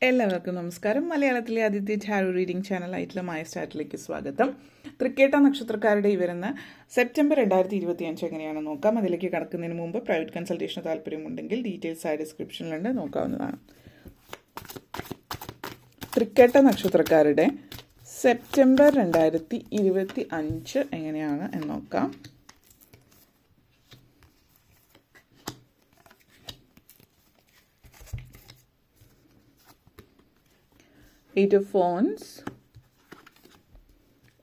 എല്ലാവർക്കും നമസ്കാരം. മലയാളത്തിലെ ആദ്യത്തെ ടാരോ റീഡിംഗ് ചാനലായിട്ടുള്ള മായ സ്റ്റാറ്റിലേക്ക് സ്വാഗതം. തൃക്കേട്ട നക്ഷത്രക്കാരുടെ വരുന്ന സെപ്റ്റംബർ 2025 എങ്ങനെയാണെന്ന് നോക്കാം. അതിലേക്ക് കടക്കുന്നതിന് മുമ്പ് പ്രൈവറ്റ് കൺസൾട്ടേഷന് താല്പര്യമുണ്ടെങ്കിൽ ഡീറ്റെയിൽസ് ആയ ഡിസ്ക്രിപ്ഷനിലുണ്ട്, നോക്കാവുന്നതാണ്. തൃക്കേട്ട നക്ഷത്രക്കാരുടെ സെപ്റ്റംബർ 2025 എങ്ങനെയാണ് എന്ന് നോക്കാം. Eight of Wands,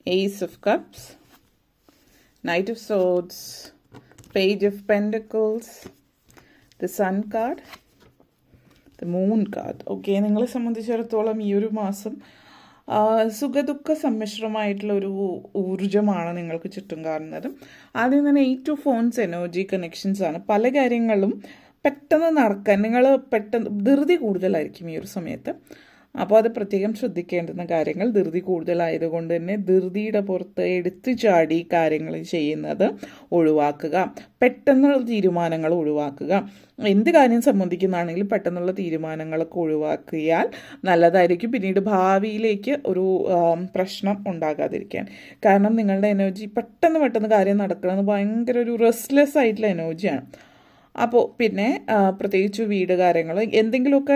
Ace of Cups, Knight of Swords, Page of Pentacles, the Sun card, the Moon card. Okay, നിങ്ങളെ സംബന്ധിച്ചിടത്തോളം ഈ ഒരു മാസം സുഖദുഃഖ സമ്മിശ്രമായിട്ടുള്ള ഒരു ഊർജ്ജമാണ് നിങ്ങൾക്ക് ചുറ്റും കാണുന്നത്. ആദ്യം തന്നെ 8 of Wands എനർജി കണക്ഷൻസ് ആണ്. പല കാര്യങ്ങളും പെട്ടെന്ന് നടക്കാൻ നിങ്ങൾ പെട്ടെന്ന് ധൃതി കൂടുതലായിരിക്കും ഈ ഒരു സമയത്ത്. അപ്പോൾ അത് പ്രത്യേകം ശ്രദ്ധിക്കേണ്ടുന്ന കാര്യങ്ങൾ. ധൃതി കൂടുതലായതുകൊണ്ട് തന്നെ ധൃതിയുടെ പുറത്ത് എടുത്തു ചാടി കാര്യങ്ങൾ ചെയ്യുന്നത് ഒഴിവാക്കുക. പെട്ടെന്നുള്ള തീരുമാനങ്ങൾ ഒഴിവാക്കുക. എന്ത് കാര്യം സംബന്ധിക്കുന്നതാണെങ്കിലും പെട്ടെന്നുള്ള തീരുമാനങ്ങളൊക്കെ ഒഴിവാക്കിയാൽ നല്ലതായിരിക്കും. പിന്നീട് ഭാവിയിലേക്ക് ഒരു പ്രശ്നം ഉണ്ടാകാതിരിക്കാൻ. കാരണം നിങ്ങളുടെ എനർജി പെട്ടെന്ന് കാര്യം നടക്കണമെന്ന് ഭയങ്കര ഒരു റെസ്റ്റ്ലെസ് ആയിട്ടുള്ള എനർജിയാണ്. അപ്പോൾ പിന്നെ പ്രത്യേകിച്ച് വീട് കാര്യങ്ങൾ എന്തെങ്കിലുമൊക്കെ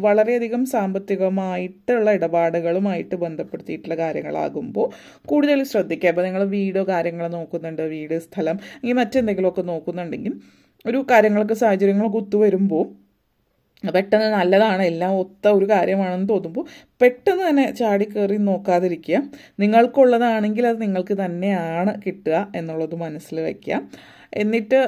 വളരെയധികം സാമ്പത്തികമായിട്ടുള്ള ഇടപാടുകളുമായിട്ട് ബന്ധപ്പെടുത്തിയിട്ടുള്ള കാര്യങ്ങളാകുമ്പോൾ കൂടുതൽ ശ്രദ്ധിക്കുക. അപ്പോൾ നിങ്ങൾ വീടോ കാര്യങ്ങളോ നോക്കുന്നുണ്ട്, വീട് സ്ഥലം അല്ലെങ്കിൽ മറ്റെന്തെങ്കിലുമൊക്കെ നോക്കുന്നുണ്ടെങ്കിൽ ഒരു കാര്യങ്ങൾക്ക് സാഹചര്യങ്ങളൊക്കെ ഒത്തുവരുമ്പോൾ പെട്ടെന്ന് നല്ലതാണ്, എല്ലാം ഒത്ത ഒരു കാര്യമാണെന്ന് തോന്നുമ്പോൾ പെട്ടെന്ന് തന്നെ ചാടിക്കയറി നോക്കാതിരിക്കുക. നിങ്ങൾക്കുള്ളതാണെങ്കിൽ അത് നിങ്ങൾക്ക് തന്നെയാണ് കിട്ടുക എന്നുള്ളത് മനസ്സിൽ വയ്ക്കുക. എന്നിട്ട്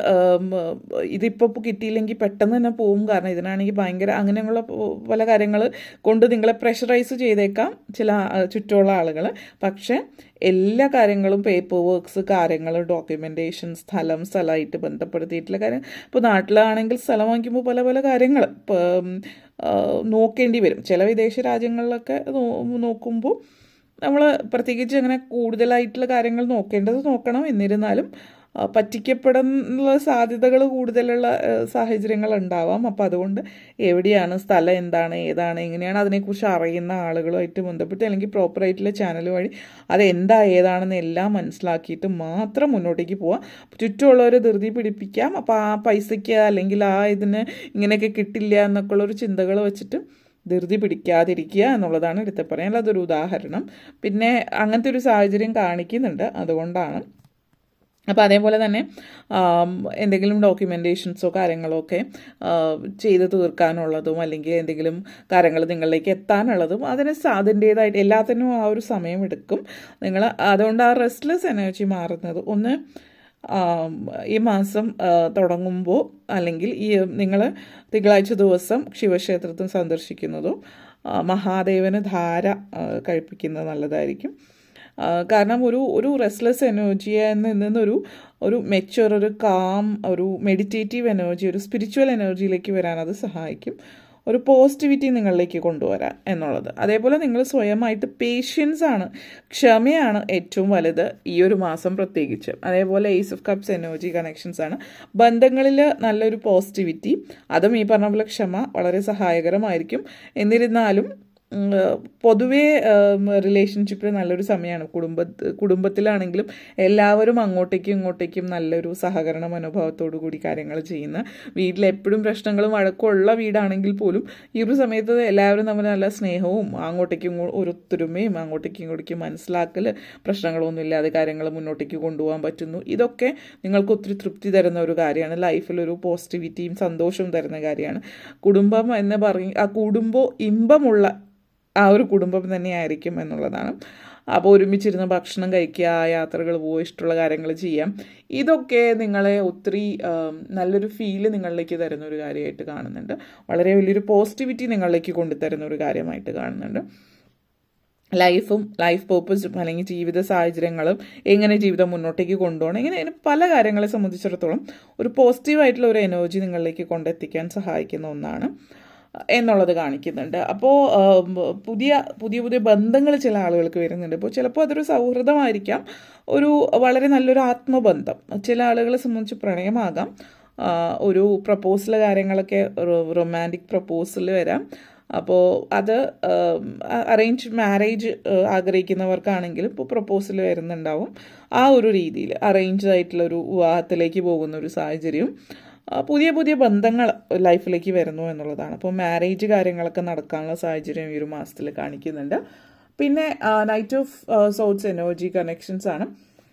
ഇതിപ്പോൾ കിട്ടിയില്ലെങ്കിൽ പെട്ടെന്ന് തന്നെ പോവും. കാരണം ഇതിനാണെങ്കിൽ ഭയങ്കര അങ്ങനെയുള്ള പല കാര്യങ്ങൾ കൊണ്ട് നിങ്ങളെ പ്രഷറൈസ് ചെയ്തേക്കാം ചില ചുറ്റുമുള്ള ആളുകൾ. പക്ഷേ എല്ലാ കാര്യങ്ങളും പേപ്പർ വർക്ക്സ് കാര്യങ്ങൾ, ഡോക്യുമെൻറ്റേഷൻ, സ്ഥലമായിട്ട് ബന്ധപ്പെടുത്തിയിട്ടുള്ള കാര്യം. ഇപ്പോൾ നാട്ടിലാണെങ്കിൽ സ്ഥലം വാങ്ങിക്കുമ്പോൾ പല കാര്യങ്ങൾ നോക്കേണ്ടി വരും. ചില വിദേശ രാജ്യങ്ങളിലൊക്കെ നോക്കുമ്പോൾ നമ്മൾ പ്രത്യേകിച്ച് അങ്ങനെ കൂടുതലായിട്ടുള്ള കാര്യങ്ങൾ നോക്കണം. എന്നിരുന്നാലും പറ്റിക്കപ്പെടാനുള്ള സാധ്യതകൾ കൂടുതലുള്ള സാഹചര്യങ്ങൾ ഉണ്ടാവാം. അപ്പോൾ അതുകൊണ്ട് എവിടെയാണ് സ്ഥലം, ഏതാണ് എങ്ങനെയാണ് അതിനെക്കുറിച്ച് അറിയുന്ന ആളുകളുമായിട്ട് ബന്ധപ്പെട്ട് അല്ലെങ്കിൽ പ്രോപ്പറായിട്ടുള്ള ചാനൽ വഴി ഏതാണെന്ന് എല്ലാം മനസ്സിലാക്കിയിട്ട് മാത്രം മുന്നോട്ടേക്ക് പോവാം. ചുറ്റുമുള്ളവരെ ധൃതി പിടിപ്പിക്കാം. അപ്പോൾ ആ പൈസയ്ക്ക് അല്ലെങ്കിൽ ഇതിന് ഇങ്ങനെയൊക്കെ കിട്ടില്ല എന്നൊക്കെയുള്ളൊരു ചിന്തകൾ വെച്ചിട്ട് ധൃതി പിടിക്കാതിരിക്കുക എന്നുള്ളതാണ് എടുത്ത് പറയാൻ. അതൊരു ഉദാഹരണം. പിന്നെ അങ്ങനത്തെ ഒരു സാഹചര്യം കാണിക്കുന്നുണ്ട്, അതുകൊണ്ടാണ്. അപ്പോൾ അതേപോലെ തന്നെ എന്തെങ്കിലും ഡോക്യുമെൻറ്റേഷൻസോ കാര്യങ്ങളോ ഒക്കെ ചെയ്ത് തീർക്കാനുള്ളതും അല്ലെങ്കിൽ എന്തെങ്കിലും കാര്യങ്ങൾ നിങ്ങളിലേക്ക് എത്താനുള്ളതും അതിൻ്റേതായിട്ട് എല്ലാത്തിനും ആ ഒരു സമയമെടുക്കും. അതുകൊണ്ട് ആ റെസ്റ്റ്ലെസ് എനർജി മാറുന്നത് ഒന്ന് ഈ മാസം തുടങ്ങുമ്പോൾ അല്ലെങ്കിൽ നിങ്ങൾ തിങ്കളാഴ്ച ദിവസം ശിവക്ഷേത്രത്തിൽ സന്ദർശിക്കുന്നതും മഹാദേവന് ധാര കഴിപ്പിക്കുന്നത് നല്ലതായിരിക്കും. കാരണം ഒരു റെസ്റ്റ്ലെസ് എനർജിയിൽ നിന്നൊരു മെച്യൂർ, ഒരു കാം, ഒരു മെഡിറ്റേറ്റീവ് എനർജി, ഒരു സ്പിരിച്വൽ എനർജിയിലേക്ക് വരാൻ അത് സഹായിക്കും. ഒരു പോസിറ്റിവിറ്റി നിങ്ങളിലേക്ക് കൊണ്ടുവരാൻ എന്നുള്ളത്. അതേപോലെ നിങ്ങൾ സ്വയമായിട്ട് പേഷ്യൻസ് ആണ്, ക്ഷമയാണ് ഏറ്റവും വലുത് ഈ ഒരു മാസം പ്രത്യേകിച്ച്. അതേപോലെ ace of cups energy connections ആണ്. ബന്ധങ്ങളിൽ നല്ലൊരു പോസിറ്റിവിറ്റി, അതും ഈ പറഞ്ഞ പോലെ ക്ഷമ വളരെ സഹായകരമായിരിക്കും. എന്നിരുന്നാലും പൊതുവേ റിലേഷൻഷിപ്പിൽ നല്ലൊരു സമയമാണ്. കുടുംബത്തിലാണെങ്കിലും എല്ലാവരും അങ്ങോട്ടേക്കും ഇങ്ങോട്ടേക്കും നല്ലൊരു സഹകരണ മനോഭാവത്തോടു കൂടി കാര്യങ്ങൾ ചെയ്യുന്ന, വീട്ടിലെപ്പോഴും പ്രശ്നങ്ങളും വഴക്കമുള്ള വീടാണെങ്കിൽ പോലും ഈ ഒരു സമയത്ത് എല്ലാവരും തമ്മിൽ നല്ല സ്നേഹവും അങ്ങോട്ടേക്കും ഒരു ഒത്തൊരുമയും അങ്ങോട്ടേക്കും ഇങ്ങോട്ടേക്കും മനസ്സിലാക്കൽ, പ്രശ്നങ്ങളൊന്നും ഇല്ലാതെ കാര്യങ്ങൾ മുന്നോട്ടേക്ക് കൊണ്ടുപോകാൻ പറ്റുന്നു. ഇതൊക്കെ നിങ്ങൾക്ക് ഒത്തിരി തൃപ്തി തരുന്ന ഒരു കാര്യമാണ്. ലൈഫിലൊരു പോസിറ്റിവിറ്റിയും സന്തോഷവും തരുന്ന കാര്യമാണ്. കുടുംബം എന്ന് പറയും, ആ കുടുംബം ഇമ്പമുള്ള ആ ഒരു കുടുംബം തന്നെയായിരിക്കും എന്നുള്ളതാണ്. അപ്പോൾ ഒരുമിച്ചിരുന്ന് ഭക്ഷണം കഴിക്കുക, യാത്രകൾ പോവുക, ഇഷ്ടമുള്ള കാര്യങ്ങൾ ചെയ്യാം. ഇതൊക്കെ നിങ്ങളെ ഒത്തിരി നല്ലൊരു ഫീല് നിങ്ങളിലേക്ക് തരുന്ന ഒരു കാര്യമായിട്ട് കാണുന്നുണ്ട്. വളരെ വലിയൊരു പോസിറ്റിവിറ്റി നിങ്ങളിലേക്ക് കൊണ്ടുതരുന്ന ഒരു കാര്യമായിട്ട് കാണുന്നുണ്ട്. ലൈഫ് പേർപ്പസും അല്ലെങ്കിൽ ജീവിത സാഹചര്യങ്ങളും എങ്ങനെ ജീവിതം മുന്നോട്ടേക്ക് കൊണ്ടുപോകണം, ഇങ്ങനെ പല കാര്യങ്ങളെ സംബന്ധിച്ചിടത്തോളം ഒരു പോസിറ്റീവായിട്ടുള്ള ഒരു എനർജി നിങ്ങളിലേക്ക് കൊണ്ടെത്തിക്കാൻ സഹായിക്കുന്ന ഒന്നാണ് എന്നുള്ളത് കാണിക്കുന്നുണ്ട്. അപ്പോൾ പുതിയ ബന്ധങ്ങൾ ചില ആളുകൾക്ക് വരുന്നുണ്ട്. ഇപ്പോൾ ചിലപ്പോൾ അതൊരു സൗഹൃദമായിരിക്കാം, വളരെ നല്ലൊരു ആത്മബന്ധം. ചില ആളുകളെ സംബന്ധിച്ച് പ്രണയമാകാം, ഒരു പ്രപ്പോസൽ കാര്യങ്ങളൊക്കെ റൊമാൻറ്റിക് പ്രപ്പോസൽ വരാം. അപ്പോൾ അത് അറേഞ്ച് മാരേജ് ആഗ്രഹിക്കുന്നവർക്കാണെങ്കിലും ഇപ്പോൾ പ്രപ്പോസൽ വരുന്നുണ്ടാവും. ആ ഒരു രീതിയിൽ അറേഞ്ച്ഡ് ആയിട്ടുള്ളൊരു വിവാഹത്തിലേക്ക് പോകുന്ന ഒരു സാഹചര്യം, പുതിയ പുതിയ ബന്ധങ്ങൾ ലൈഫിലേക്ക് വരുന്നു എന്നുള്ളതാണ്. അപ്പോൾ മാരേജ് കാര്യങ്ങളൊക്കെ നടക്കാനുള്ള സാഹചര്യം ഈ ഒരു മാസത്തിൽ കാണിക്കുന്നുണ്ട്. പിന്നെ knight of souls energy connections ആണ്.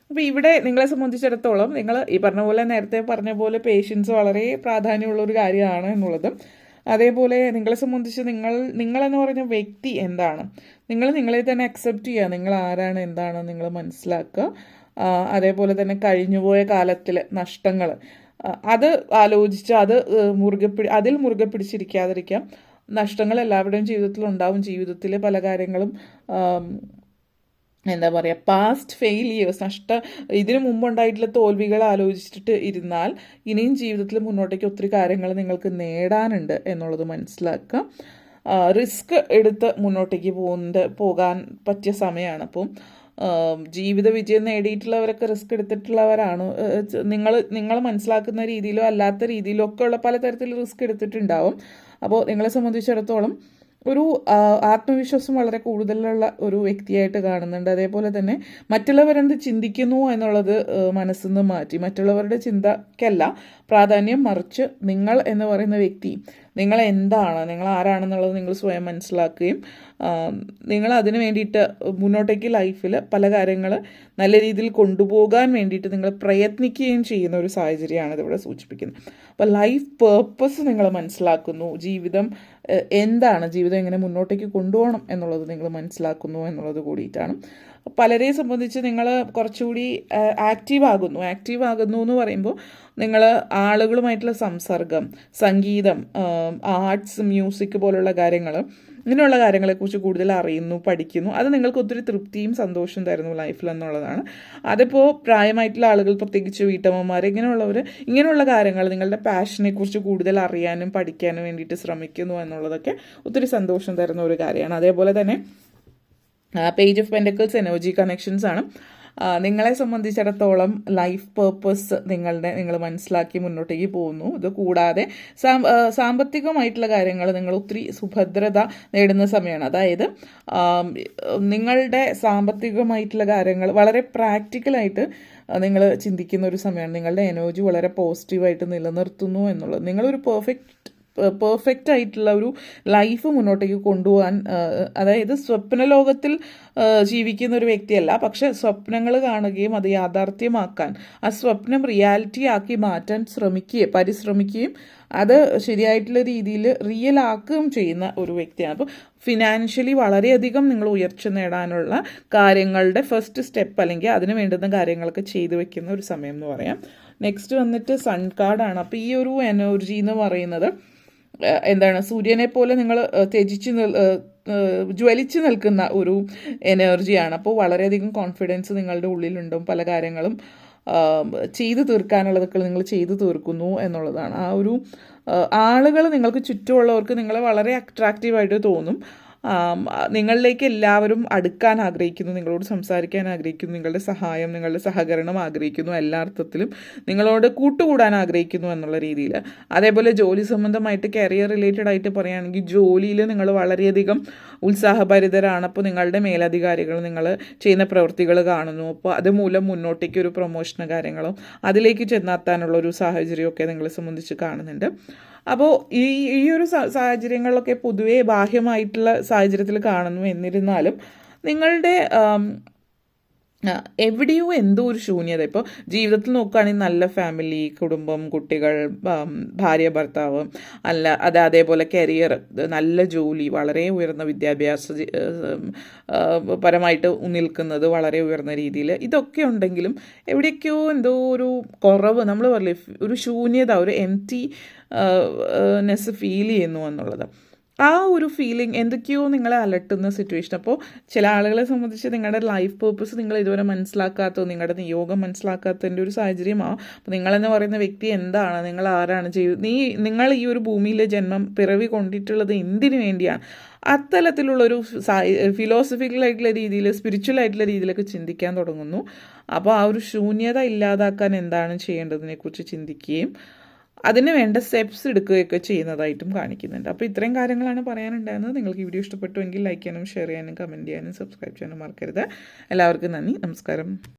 അപ്പോൾ ഇവിടെ നിങ്ങളെ സംബന്ധിച്ചിടത്തോളം നിങ്ങൾ ഈ പറഞ്ഞ പോലെ നേരത്തെ പറഞ്ഞ പോലെ പേഷ്യൻസ് വളരെ പ്രാധാന്യമുള്ള ഒരു കാര്യമാണ് എന്നുള്ളതും, അതേപോലെ നിങ്ങളെ സംബന്ധിച്ച് നിങ്ങളെന്ന് പറഞ്ഞ വ്യക്തി എന്താണ്, നിങ്ങൾ നിങ്ങളെ തന്നെ അക്സെപ്റ്റ് ചെയ്യുക, നിങ്ങൾ ആരാണ് എന്താണ് നിങ്ങൾ മനസ്സിലാക്കുക. അതേപോലെ തന്നെ കഴിഞ്ഞുപോയ കാലത്തിലെ നഷ്ടങ്ങൾ അത് ആലോചിച്ച് അതിൽ മുറുകെ പിടിച്ചിരിക്കാതിരിക്കാം. നഷ്ടങ്ങൾ എല്ലാവരുടെയും ജീവിതത്തിൽ ഉണ്ടാവും. ജീവിതത്തിൽ പല കാര്യങ്ങളും എന്താ പറയുക, പാസ്റ്റ് ഫെയിലിയേഴ്സ്, ഇതിനു മുമ്പുണ്ടായിട്ടുള്ള തോൽവികൾ ആലോചിച്ചിട്ട് ഇരുന്നാൽ ഇനിയും ജീവിതത്തിൽ മുന്നോട്ടേക്ക് ഒത്തിരി കാര്യങ്ങൾ നിങ്ങൾക്ക് നേടാനുണ്ട് എന്നുള്ളത് മനസ്സിലാക്കുക. റിസ്ക് എടുത്ത് മുന്നോട്ടേക്ക് പോകാൻ പറ്റിയ സമയമാണ്. അപ്പം ജീവിത വിജയം നേടിയിട്ടുള്ളവരൊക്കെ റിസ്ക് എടുത്തിട്ടുള്ളവരാണ്. നിങ്ങൾ മനസ്സിലാക്കുന്ന രീതിയിലോ അല്ലാത്ത രീതിയിലോ ഒക്കെ ഉള്ള പലതരത്തിൽ റിസ്ക് എടുത്തിട്ടുണ്ടാവും. അപ്പോൾ നിങ്ങളെ സംബന്ധിച്ചിടത്തോളം ഒരു ആത്മവിശ്വാസം വളരെ കൂടുതലുള്ള ഒരു വ്യക്തിയായിട്ട് കാണുന്നുണ്ട്. അതേപോലെ തന്നെ മറ്റുള്ളവരെന്ത് ചിന്തിക്കുന്നു എന്നുള്ളത് മനസ്സിൽ നിന്ന് മാറ്റി മറ്റുള്ളവരുടെ ചിന്തക്കല്ല പ്രാധാന്യം, മറിച്ച് നിങ്ങൾ എന്ന് പറയുന്ന വ്യക്തി, നിങ്ങൾ എന്താണ്, നിങ്ങൾ ആരാണെന്നുള്ളത് നിങ്ങൾ സ്വയം മനസ്സിലാക്കുകയും നിങ്ങൾ അതിന് വേണ്ടിയിട്ട് മുന്നോട്ടേക്ക് ലൈഫിൽ പല കാര്യങ്ങൾ നല്ല രീതിയിൽ കൊണ്ടുപോകാൻ വേണ്ടിയിട്ട് നിങ്ങൾ പ്രയത്നിക്കുകയും ചെയ്യുന്ന ഒരു സാഹചര്യമാണ് ഇതിവിടെ സൂചിപ്പിക്കുന്നത്. അപ്പോൾ ലൈഫ് പേർപ്പസ് നിങ്ങൾ മനസ്സിലാക്കുന്നു, ജീവിതം എന്താണ്, ജീവിതം എങ്ങനെ മുന്നോട്ടേക്ക് കൊണ്ടുപോകണം എന്നുള്ളത് നിങ്ങൾ മനസ്സിലാക്കുന്നു എന്നുള്ളത് കൂടിയിട്ടാണ്. പലരെയും സംബന്ധിച്ച് നിങ്ങൾ കുറച്ചുകൂടി ആക്റ്റീവ് ആകുന്നു എന്ന് പറയുമ്പോൾ നിങ്ങൾ ആളുകളുമായിട്ടുള്ള സംസർഗം, സംഗീതം, ആർട്സ്, മ്യൂസിക് പോലുള്ള കാര്യങ്ങൾ, ഇങ്ങനെയുള്ള കാര്യങ്ങളെക്കുറിച്ച് കൂടുതൽ അറിയുന്നു, പഠിക്കുന്നു. അത് നിങ്ങൾക്ക് ഒത്തിരി തൃപ്തിയും സന്തോഷവും തരുന്നു ലൈഫിൽ എന്നുള്ളതാണ്. അതിപ്പോൾ പ്രായമായിട്ടുള്ള ആളുകൾ, പ്രത്യേകിച്ച് വീട്ടമ്മമാർ, ഇങ്ങനെയുള്ള കാര്യങ്ങൾ, നിങ്ങളുടെ പാഷനെക്കുറിച്ച് കൂടുതൽ അറിയാനും പഠിക്കാനും വേണ്ടിയിട്ട് ശ്രമിക്കുന്നു എന്നുള്ളതൊക്കെ ഒത്തിരി സന്തോഷം തരുന്ന ഒരു കാര്യമാണ്. അതേപോലെ തന്നെ page of pentacles energy connections ആണ്. നിങ്ങളെ സംബന്ധിച്ചിടത്തോളം ലൈഫ് പേർപ്പസ് നിങ്ങൾ മനസ്സിലാക്കി മുന്നോട്ടേക്ക് പോകുന്നു. ഇത് കൂടാതെ സാമ്പത്തികമായിട്ടുള്ള കാര്യങ്ങൾ നിങ്ങൾ ഒത്തിരി സുഭദ്രത നേടുന്ന സമയമാണ്. അതായത് നിങ്ങളുടെ സാമ്പത്തികമായിട്ടുള്ള കാര്യങ്ങൾ വളരെ പ്രാക്ടിക്കലായിട്ട് നിങ്ങൾ ചിന്തിക്കുന്ന ഒരു സമയമാണ്. നിങ്ങളുടെ എനർജി വളരെ പോസിറ്റീവായിട്ട് നിലനിർത്തുന്നു എന്നുള്ളത്. നിങ്ങളൊരു പെർഫെക്റ്റ് ആയിട്ടുള്ള ഒരു ലൈഫ് മുന്നോട്ടേക്ക് കൊണ്ടുപോകാൻ, അതായത് സ്വപ്നലോകത്തിൽ ജീവിക്കുന്ന ഒരു വ്യക്തിയല്ല, പക്ഷെ സ്വപ്നങ്ങൾ കാണുകയും അത് യാഥാർത്ഥ്യമാക്കാൻ, ആ സ്വപ്നം റിയാലിറ്റി ആക്കി മാറ്റാൻ പരിശ്രമിക്കുകയും അത് ശരിയായിട്ടുള്ള രീതിയിൽ റിയൽ ആക്കുകയും ചെയ്യുന്ന ഒരു വ്യക്തിയാണ്. അപ്പോൾ ഫിനാൻഷ്യലി വളരെയധികം നിങ്ങൾ ഉയർച്ച നേടാനുള്ള കാര്യങ്ങളുടെ ഫസ്റ്റ് സ്റ്റെപ്പ്, അല്ലെങ്കിൽ അതിന് വേണ്ടുന്ന കാര്യങ്ങളൊക്കെ ചെയ്തു വെക്കുന്ന ഒരു സമയം എന്ന് പറയാം. നെക്സ്റ്റ് വന്നിട്ട് സൺ കാർഡാണ്. അപ്പോൾ ഈ ഒരു എനർജി എന്ന് പറയുന്നത് എന്താണ്, സൂര്യനെ പോലെ നിങ്ങൾ ജ്വലിച്ച് നിൽക്കുന്ന ഒരു എനർജിയാണ്. അപ്പോൾ വളരെയധികം കോൺഫിഡൻസ് നിങ്ങളുടെ ഉള്ളിലുണ്ടാവും. പല കാര്യങ്ങളും ചെയ്തു തീർക്കാനുള്ളതൊക്കെ നിങ്ങൾ ചെയ്തു തീർക്കുന്നു എന്നുള്ളതാണ്. ആ ഒരു ആളുകൾ, നിങ്ങൾക്ക് ചുറ്റുമുള്ളവർക്ക് നിങ്ങളെ വളരെ അട്രാക്റ്റീവായിട്ട് തോന്നും. നിങ്ങളിലേക്ക് എല്ലാവരും അടുക്കാൻ ആഗ്രഹിക്കുന്നു, നിങ്ങളോട് സംസാരിക്കാൻ ആഗ്രഹിക്കുന്നു, നിങ്ങളുടെ സഹായം, നിങ്ങളുടെ സഹകരണം ആഗ്രഹിക്കുന്നു, എല്ലാ അർത്ഥത്തിലും നിങ്ങളോട് കൂട്ടുകൂടാൻ ആഗ്രഹിക്കുന്നു എന്നുള്ള രീതിയിൽ. അതേപോലെ ജോലി സംബന്ധമായിട്ട് കരിയർ റിലേറ്റഡ് ആയിട്ട് പറയുകയാണെങ്കിൽ ജോലിയിൽ നിങ്ങൾ വളരെയധികം ഉത്സാഹഭരിതരാണ്. അപ്പോൾ നിങ്ങളുടെ മേലധികാരികൾ നിങ്ങൾ ചെയ്യുന്ന പ്രവൃത്തികൾ കാണുന്നു. അപ്പോൾ അതുമൂലം മുന്നോട്ടേക്ക് ഒരു പ്രൊമോഷന് കാര്യങ്ങളും അതിലേക്ക് ചെന്നെത്താനുള്ള ഒരു സാഹചര്യമൊക്കെ നിങ്ങളെ സംബന്ധിച്ച് കാണുന്നുണ്ട്. അപ്പോൾ ഈ ഒരു സാഹചര്യങ്ങളിലൊക്കെ പൊതുവേ ബാഹ്യമായിട്ടുള്ള സാഹചര്യത്തിൽ കാണുന്നു. എന്നിരുന്നാലും നിങ്ങളുടെ എവിടെയോ എന്തോ ഒരു ശൂന്യത. ഇപ്പോൾ ജീവിതത്തിൽ നോക്കുകയാണെങ്കിൽ നല്ല ഫാമിലി, കുടുംബം, കുട്ടികൾ, ഭാര്യ, ഭർത്താവ്, അതേപോലെ കരിയർ, നല്ല ജോലി, വളരെ ഉയർന്ന വിദ്യാഭ്യാസ പരമായിട്ട് നിൽക്കുന്നത് വളരെ ഉയർന്ന രീതിയിൽ, ഇതൊക്കെ ഉണ്ടെങ്കിലും എവിടേക്കോ എന്തോ ഒരു കുറവ്, നമ്മൾ പറയില്ലേ ഒരു ശൂന്യത, ഒരു എംപ്റ്റി നെസ് ഫീൽ ചെയ്യുന്നു എന്നുള്ളത്. ആ ഒരു ഫീലിംഗ് എന്തൊക്കെയോ നിങ്ങളെ അലട്ടുന്ന സിറ്റുവേഷൻ. അപ്പോൾ ചില ആളുകളെ സംബന്ധിച്ച് നിങ്ങളുടെ ലൈഫ് പേർപ്പസ് നിങ്ങൾ ഇതുവരെ മനസ്സിലാക്കാത്തോ, നിങ്ങളുടെ നിയോഗം മനസ്സിലാക്കാത്തതിൻ്റെ ഒരു സാഹചര്യമാണ്. അപ്പോൾ നിങ്ങളെന്ന് പറയുന്ന വ്യക്തി എന്താണ്, നിങ്ങൾ ആരാണ്, നിങ്ങൾ ഈ ഒരു ഭൂമിയിലെ ജന്മം പിറവി കൊണ്ടിട്ടുള്ളത് എന്തിനു വേണ്ടിയാണ്, അത്തരത്തിലുള്ളൊരു ഫിലോസഫിക്കലായിട്ടുള്ള രീതിയിൽ, സ്പിരിച്വൽ ആയിട്ടുള്ള രീതിയിലൊക്കെ ചിന്തിക്കാൻ തുടങ്ങുന്നു. അപ്പോൾ ആ ഒരു ശൂന്യത ഇല്ലാതാക്കാൻ എന്താണ് ചെയ്യേണ്ടതിനെക്കുറിച്ച് ചിന്തിക്കുകയും അതിന് വേണ്ട സ്റ്റെപ്സ് എടുക്കുകയൊക്കെ ചെയ്യുന്നതായിട്ടും കാണിക്കുന്നുണ്ട്. അപ്പോൾ ഇത്രയും കാര്യങ്ങളാണ് പറയാനുണ്ടായിരുന്നത്. നിങ്ങൾക്ക് ഈ വീഡിയോ ഇഷ്ടപ്പെട്ടുവെങ്കിൽ ലൈക്ക് ചെയ്യാനും ഷെയർ ചെയ്യാനും കമൻറ്റ് ചെയ്യാനും സബ്സ്ക്രൈബ് ചെയ്യാനും മറക്കരുത്. എല്ലാവർക്കും നന്ദി, നമസ്കാരം.